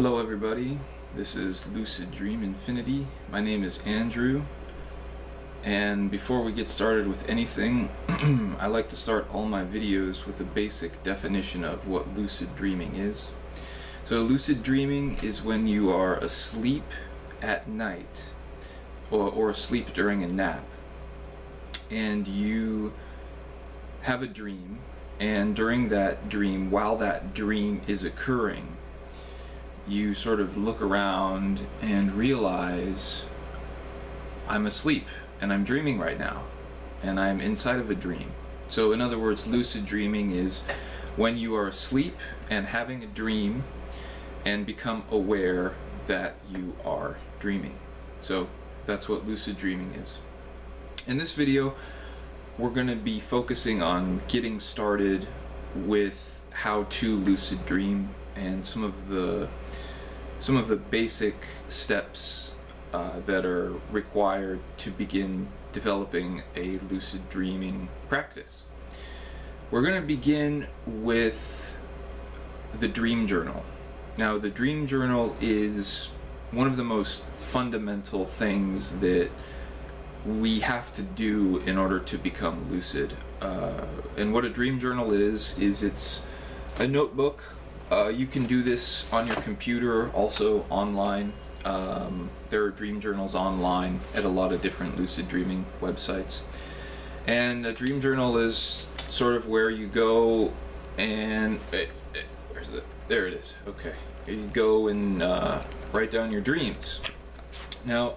Hello everybody, this is Lucid Dream Infinity. My name is Andrew, and before we get started with anything, I like to start all my videos with a basic definition of what lucid dreaming is. So lucid dreaming is when you are asleep at night, or asleep during a nap, and you have a dream, and during that dream, while that dream is occurring, you sort of look around and realize, I'm asleep and I'm dreaming right now and I'm inside of a dream. So in other words, lucid dreaming is when you are asleep and having a dream and become aware that you are dreaming. So that's what lucid dreaming is. In this video, we're going to be focusing on getting started with how to lucid dream and some of the basic steps that are required to begin developing a lucid dreaming practice. We're going to begin with the dream journal. Now, the dream journal is one of the most fundamental things that we have to do in order to become lucid. And what a dream journal is it's a notebook. You can do this on your computer, also online. There are dream journals online at a lot of different lucid dreaming websites. And a dream journal is sort of where you go and... there it is. Okay. You go and write down your dreams. Now,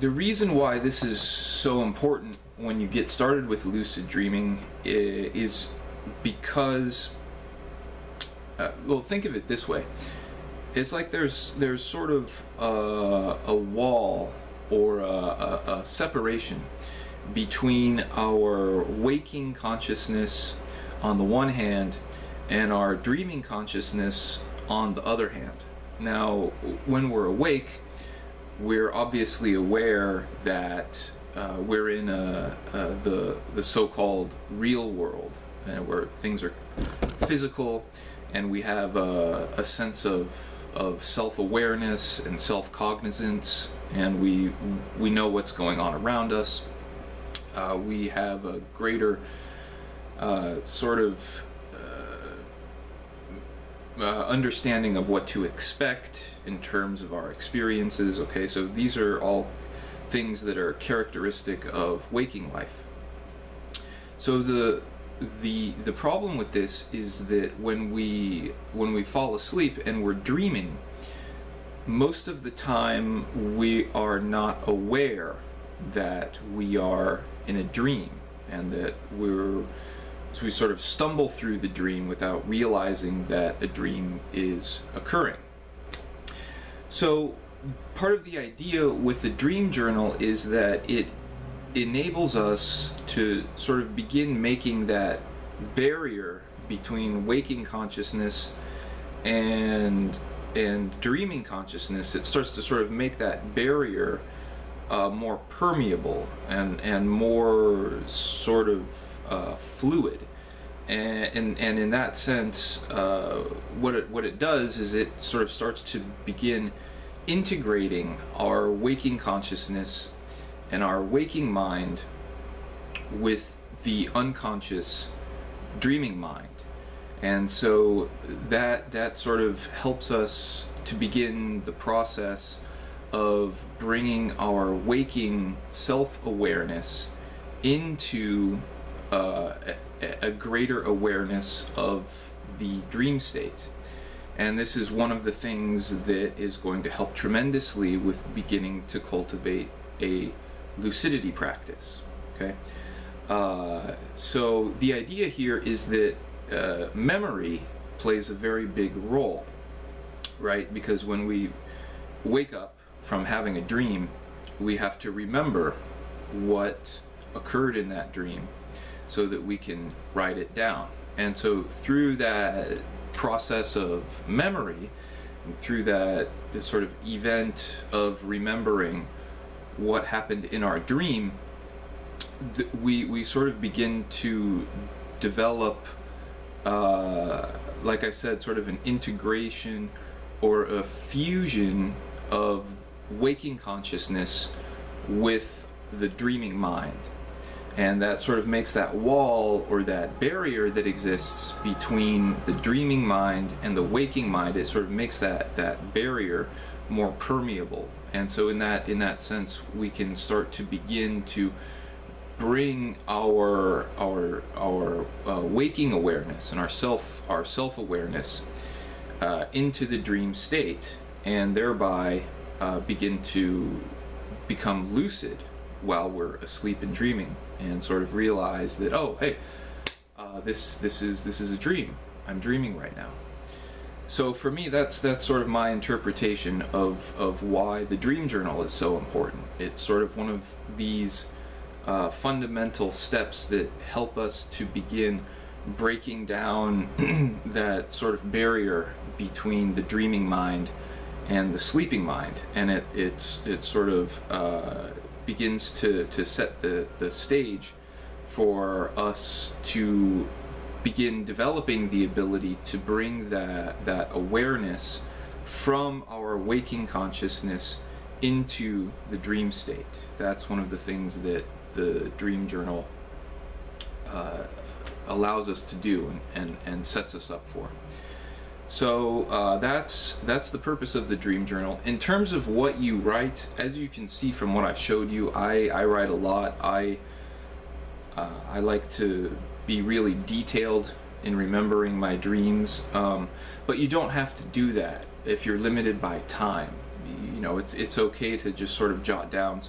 the reason why this is so important when you get started with lucid dreaming is because... well, think of it this way. It's like there's sort of a wall or a separation between our waking consciousness on the one hand and our dreaming consciousness on the other hand. Now, when we're awake, we're obviously aware that we're in the so-called real world, where things are physical, and we have a sense of self-awareness and self-cognizance, and we know what's going on around us. We have a greater sort of understanding of what to expect in terms of our experiences. Okay, so these are all things that are characteristic of waking life. So the problem with this is that when we fall asleep and we're dreaming, most of the time we are not aware that we are in a dream, and that so we sort of stumble through the dream without realizing that a dream is occurring. So part of the idea with the dream journal is that it enables us to sort of begin making that barrier between waking consciousness and dreaming consciousness. It starts to sort of make that barrier more permeable and more sort of fluid. And in that sense, what it does is it sort of starts to begin integrating our waking consciousness and our waking mind with the unconscious dreaming mind. And so that sort of helps us to begin the process of bringing our waking self-awareness into a greater awareness of the dream state. And this is one of the things that is going to help tremendously with beginning to cultivate a lucidity practice. Okay, so the idea here is that memory plays a very big role, right? Because when we wake up from having a dream, we have to remember what occurred in that dream so that we can write it down. And so through that process of memory, and through that sort of event of remembering what happened in our dream, we sort of begin to develop like I said, sort of an integration or a fusion of waking consciousness with the dreaming mind. And that sort of makes that wall or that barrier that exists between the dreaming mind and the waking mind, it sort of makes that barrier more permeable. And so in that sense, we can start to begin to bring our waking awareness and our self-awareness into the dream state, and thereby begin to become lucid while we're asleep and dreaming, and sort of realize that, oh, hey, this is a dream. I'm dreaming right now. So for me, that's sort of my interpretation of why the dream journal is so important. It's sort of one of these fundamental steps that help us to begin breaking down that sort of barrier between the dreaming mind and the sleeping mind, and it sort of begins to set the stage for us to begin developing the ability to bring that awareness from our waking consciousness into the dream state. That's one of the things that the dream journal allows us to do and sets us up for. So that's the purpose of the dream journal. In terms of what you write, as you can see from what I showed you, I write a lot. I like to be really detailed in remembering my dreams, but you don't have to do that if you're limited by time. You know, it's okay to just sort of jot down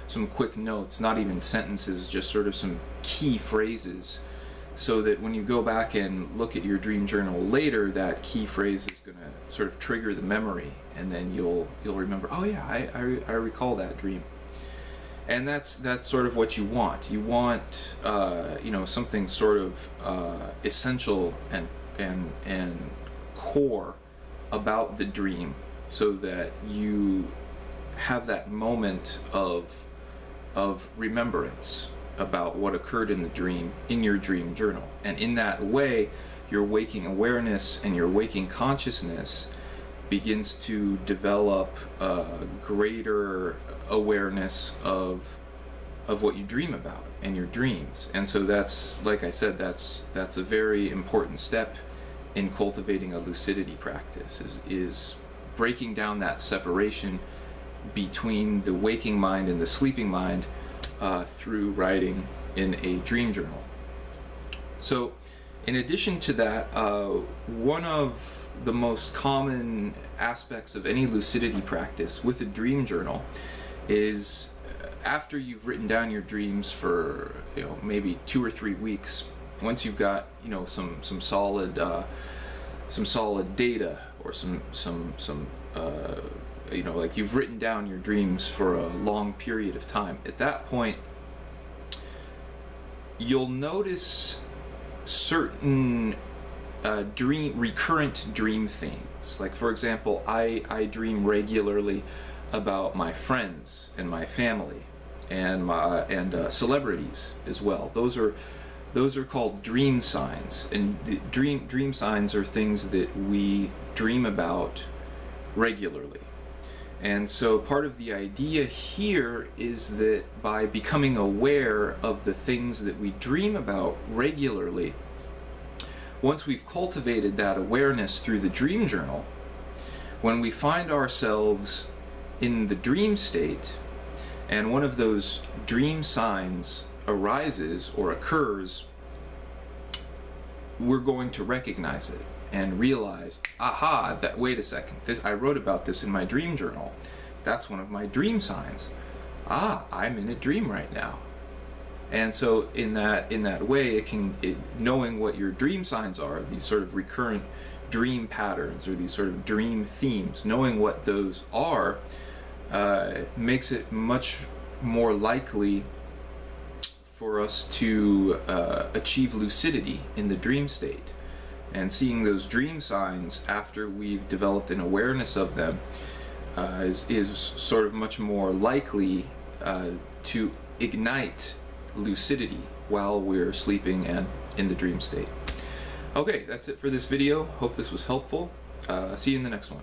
some quick notes, not even sentences, just sort of some key phrases, so that when you go back and look at your dream journal later, that key phrase is going to sort of trigger the memory, and then you'll remember, oh yeah, I recall that dream. And that's sort of what you want. You want you know, something sort of essential and core about the dream, so that you have that moment of remembrance about what occurred in the dream in your dream journal. And in that way, your waking awareness and your waking consciousness begins to develop a greater awareness of what you dream about and your dreams. And so that's, like I said, that's a very important step in cultivating a lucidity practice, is breaking down that separation between the waking mind and the sleeping mind through writing in a dream journal. So in addition to that, one of the most common aspects of any lucidity practice with a dream journal is, after you've written down your dreams for, you know, maybe 2 or 3 weeks, once you've got, you know, some solid data, or some you know, like you've written down your dreams for a long period of time, at that point you'll notice certain recurrent dream themes. Like, for example, I dream regularly about my friends and my family and celebrities as well. Those are called dream signs, and the dream signs are things that we dream about regularly. And so part of the idea here is that by becoming aware of the things that we dream about regularly, once we've cultivated that awareness through the dream journal, when we find ourselves in the dream state and one of those dream signs arises or occurs, we're going to recognize it and realize, aha, that, wait a second, I wrote about this in my dream journal. That's one of my dream signs. Ah, I'm in a dream right now. And so in that way, knowing what your dream signs are, these sort of recurrent dream patterns or these sort of dream themes, knowing what those are makes it much more likely for us to achieve lucidity in the dream state. And seeing those dream signs after we've developed an awareness of them is sort of much more likely to ignite lucidity while we're sleeping and in the dream state. Okay, that's it for this video. Hope this was helpful. See you in the next one.